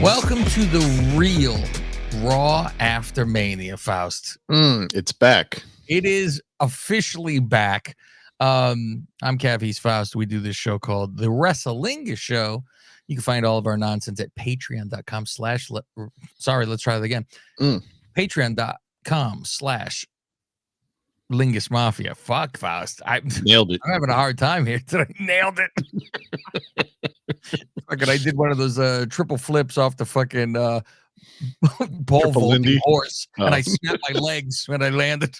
Welcome to the real Raw after Mania, Faust. It's back. It is officially back. I'm Cav, he's Faust. We do this show called The Lingus Show. You can find all of our nonsense at patreon.com slash, let's try that again. Patreon.com/Lingus Mafia. Fuck, Faust. Nailed it. I'm having a hard time here today. Nailed it. Fucking, I did one of those triple flips off the fucking ball vaulting horse, and I snapped my legs when I landed.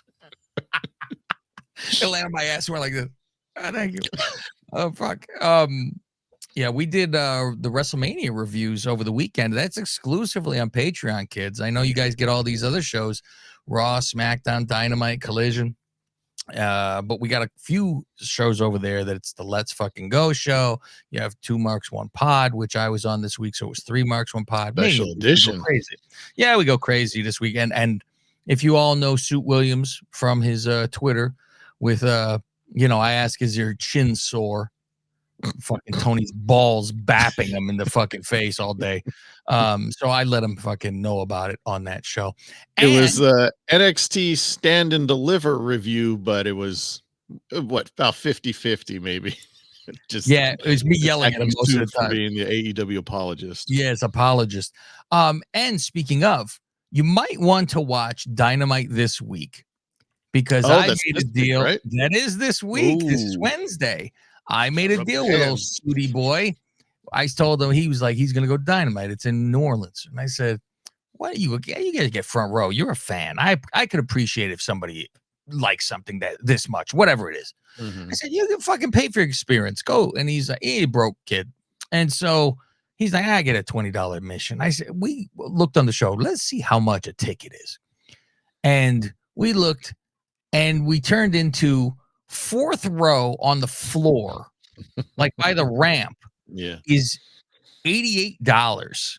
It landed on my ass. We're like this. Oh, thank you. Oh fuck. Yeah, we did the WrestleMania reviews over the weekend. That's exclusively on Patreon, kids. I know you guys get all these other shows, Raw, SmackDown, Dynamite, Collision. But we got a few shows over there that it's the Let's Fucking Go show. You have 2 Marks 1 Pod, which I was on this week, so it was 3 Marks 1 Pod. Special edition. Crazy. Yeah, we go crazy this weekend. And if you all know Suit Williams from his Twitter with I ask, is your chin sore? Fucking Tony's balls bapping him in the fucking face all day. So I let him fucking know about it on that show. And it was NXT Stand and Deliver review, but it was about 50-50 maybe. It was me yelling at him most of the time. Being the AEW apologist. Yes, apologist. And speaking of, you might want to watch Dynamite this week because I made a deal. Week, right? That is this week. Ooh. This is Wednesday. I made a deal with old Sooty boy. I told him, he was like, he's going to go Dynamite. It's in New Orleans. And I said, what you guys get front row. You're a fan. I could appreciate if somebody likes something that this much, whatever it is. Mm-hmm. I said, you can fucking pay for your experience. Go. And he's like, he broke kid. And so he's like, I get a $20 admission. I said, we looked on the show. Let's see how much a ticket is. And we looked and we turned into 4th row on the floor, like by the ramp, is $88.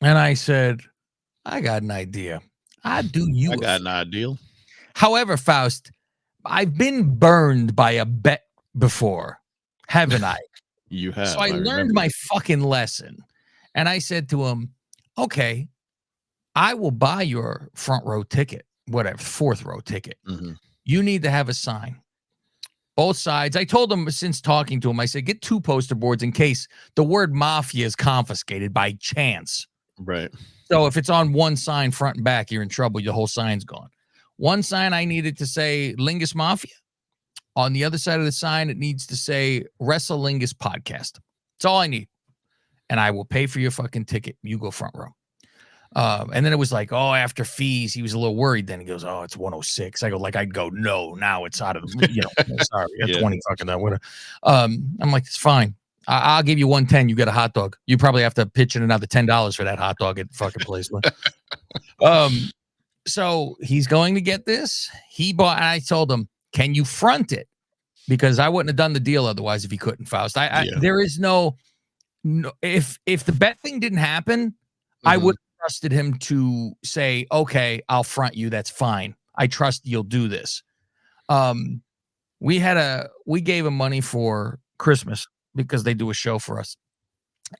And I said, I got an idea. I got an idea. However, Faust, I've been burned by a bet before, haven't I? You have. So I learned my fucking lesson. And I said to him, okay, I will buy your front row ticket, whatever, 4th row ticket. Mm-hmm. You need to have a sign. Both sides. I told him, since talking to him, I said, get 2 poster boards in case the word Mafia is confiscated by chance. Right. So if it's on one sign, front and back, you're in trouble. Your whole sign's gone. One sign I needed to say Lingus Mafia. On the other side of the sign, it needs to say Lingus Podcast. That's all I need. And I will pay for your fucking ticket. You go front row. And then it was like, after fees, he was a little worried. Then he goes, it's 106. I go, I'd go, no, now it's out of the, sorry, we got 20 fucking that. I'm like, it's fine. I'll give you 110. You get a hot dog. You probably have to pitch in another $10 for that hot dog at the fucking place. So he's going to get this. He bought, and I told him, can you front it? Because I wouldn't have done the deal otherwise if he couldn't, Faust. There is no, if the bet thing didn't happen, I would trusted him to say, okay, I'll front you. That's fine. I trust you'll do this. We gave him money for Christmas because they do a show for us.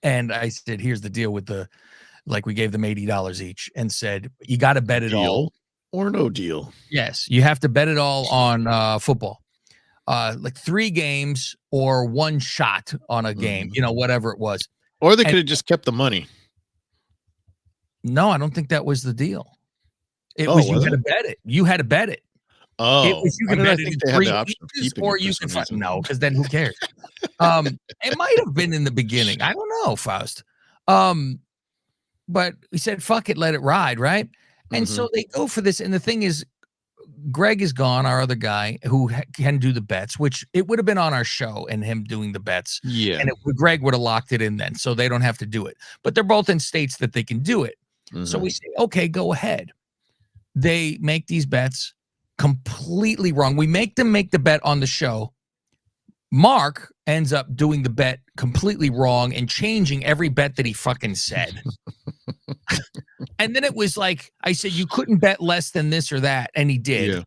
And I said, here's the deal with we gave them $80 each and said, you got to bet it all. Or no deal. Yes. You have to bet it all on football. 3 games or 1 shot on a game, whatever it was. Or they could have just kept the money. No, I don't think that was the deal. It was you had to bet it. You had to bet it. Oh, it was you could bet it in 3 pieces, or you could no, because then who cares? It might have been in the beginning. I don't know, Faust. But we said, fuck it, let it ride, right? And so they go for this. And the thing is, Greg is gone, our other guy who can do the bets, which it would have been on our show and him doing the bets. Yeah. And Greg would have locked it in then, so they don't have to do it. But they're both in states that they can do it. So we say, okay, go ahead. They make these bets completely wrong. We make them make the bet on the show. Mark ends up doing the bet completely wrong and changing every bet that he fucking said. And then it was like, I said, you couldn't bet less than this or that. And he did. Yeah.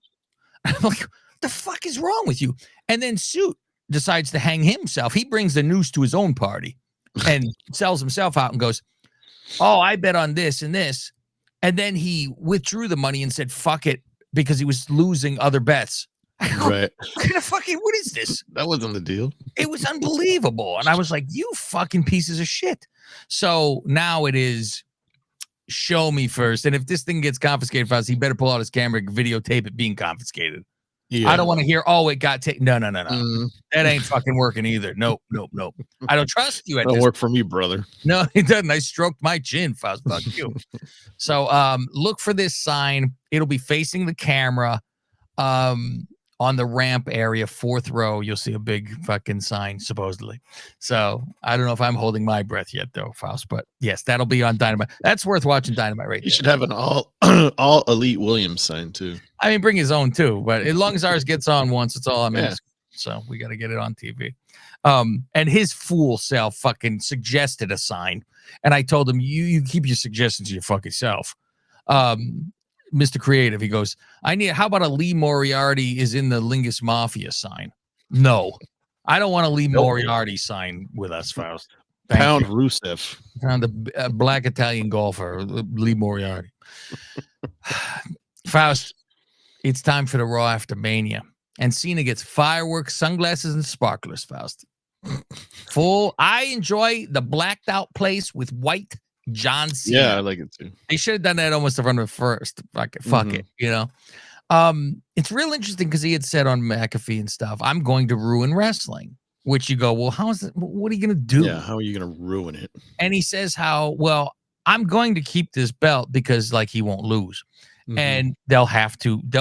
I'm like, what the fuck is wrong with you? And then Suit decides to hang himself. He brings the news to his own party and sells himself out and goes, oh, I bet on this and this. And then he withdrew the money and said, fuck it, because he was losing other bets. Right. What is this? That wasn't the deal. It was unbelievable. And I was like, you fucking pieces of shit. So now it is show me first. And if this thing gets confiscated, Faust, he better pull out his camera and videotape it being confiscated. Yeah. I don't want to hear, oh, it got taken. No. That ain't fucking working either. Nope. I don't trust you. Don't work for me, brother. No, it doesn't. I stroked my chin, Faust. Fuck you. So look for this sign. It'll be facing the camera. On the ramp area, 4th row, you'll see a big fucking sign, supposedly. So I don't know if I'm holding my breath yet, though, Faust. But yes, that'll be on Dynamite. That's worth watching Dynamite right there. You should have an all Elite Williams sign, too. I mean, bring his own, too. But as long as ours gets on once, it's all I'm asking. So we got to get it on TV. And his fool self fucking suggested a sign. And I told him, you keep your suggestions to your fucking self. Mr. Creative, he goes, how about a Lee Moriarty is in the Lingus Mafia sign? No, I don't want a Lee Moriarty sign with us, Faust. Pound Rusev. Found the black Italian golfer, Lee Moriarty. Faust, it's time for the Raw after Mania. And Cena gets fireworks, sunglasses, and sparklers, Faust. I enjoy the blacked out place with white John Cena. Yeah, I like it too. They should have done that almost in front of it first. Fuck it, you know. It's real interesting because he had said on McAfee and stuff, I'm going to ruin wrestling. Which you go, well, how is it? What are you going to do? Yeah, how are you going to ruin it? And he says I'm going to keep this belt because like he won't lose. And there'll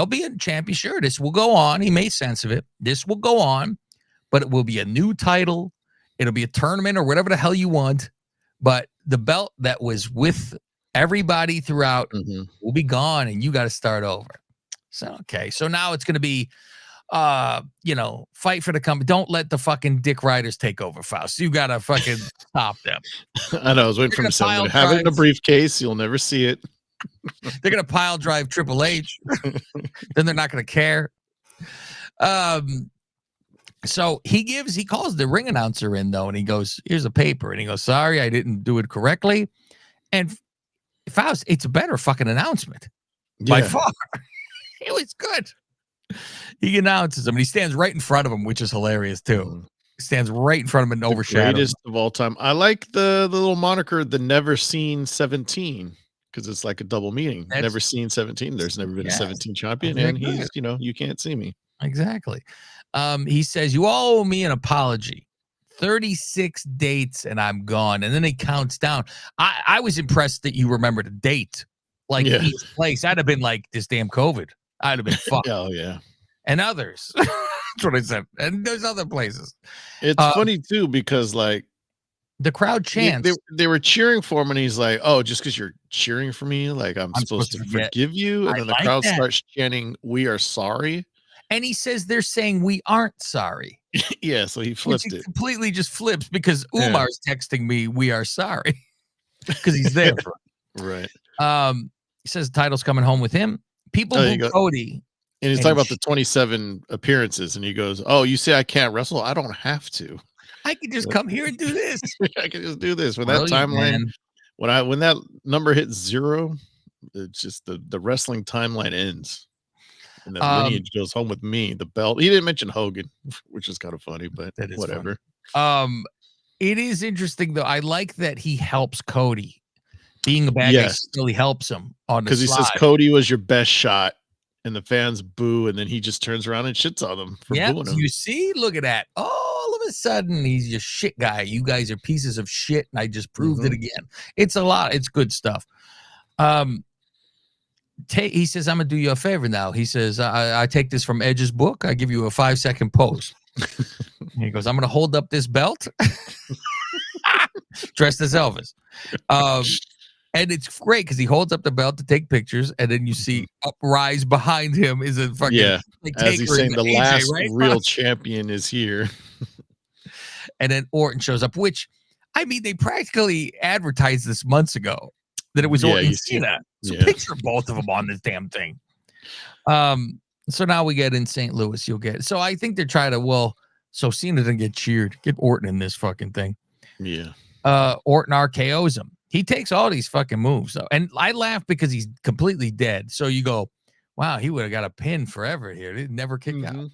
be a champion. Sure, this will go on. He made sense of it. This will go on, but it will be a new title. It'll be a tournament or whatever the hell you want. But the belt that was with everybody throughout will be gone, and you got to start over. So, okay. So now it's going to be, fight for the company. Don't let the fucking dick riders take over, Faust. You got to fucking stop them. I know. I was waiting for him to say, have it in a briefcase. You'll never see it. They're going to pile drive Triple H. Then they're not going to care. So he calls the ring announcer in, though, and he goes, here's a paper. And he goes, sorry, I didn't do it correctly. And Faust, it's a better fucking announcement by far. It was good. He announces him, and he stands right in front of him, which is hilarious, too. He stands right in front of him and overshadows. Greatest of all time. I like the little moniker, the Never Seen 17, because it's like a double meaning. Never seen 17. There's never been a 17 champion, and he's, you can't see me. Exactly. He says, you all owe me an apology. 36 dates and I'm gone. And then he counts down. I was impressed that you remembered a date. Like each place. I'd have been like, this damn COVID. I'd have been fucked. Oh, yeah. And others. That's what I said. And there's other places. It's funny, too, because like the crowd chants. They were cheering for him, and he's like, oh, just because you're cheering for me, like I'm supposed to forgive you. And then the crowd starts chanting, we are sorry. And he says they're saying we aren't sorry. Yeah, so he flipped it. Completely just flips because Umar's texting me, we are sorry. Because he's there. Right. He says the title's coming home with him. People boo Cody. And he's talking about the 27 appearances, and he goes, oh, you say I can't wrestle? I don't have to. I can just come here and do this. I can just do this. When that timeline, when that number hits 0, it's just the wrestling timeline ends. And then lineage goes home with me, the belt. He didn't mention Hogan, which is kind of funny, but whatever. It is interesting, though. I like that he helps Cody. Being a bad guy really helps him on the slide. Because he says Cody was your best shot, and the fans boo, and then he just turns around and shits on them for booing him. You see? Look at that. All of a sudden, he's your shit guy. You guys are pieces of shit, and I just proved it again. It's a lot. It's good stuff. He says, I'm going to do you a favor now. He says, I take this from Edge's book. I give you a 5-second pose. He goes, I'm going to hold up this belt. Dressed as Elvis. And it's great because he holds up the belt to take pictures, and then you see uprise behind him is a fucking as he's saying the AJ, last real champion is here. And then Orton shows up, which I mean they practically advertised this months ago that it was Orton Cena. So picture both of them on this damn thing. So now we get in St. Louis, so I think they're trying to so Cena doesn't get cheered. Get Orton in this fucking thing. Yeah. Orton RKO's him. He takes all these fucking moves though, and I laugh because he's completely dead. So you go, wow, he would have got a pin forever here. He'd never kick out.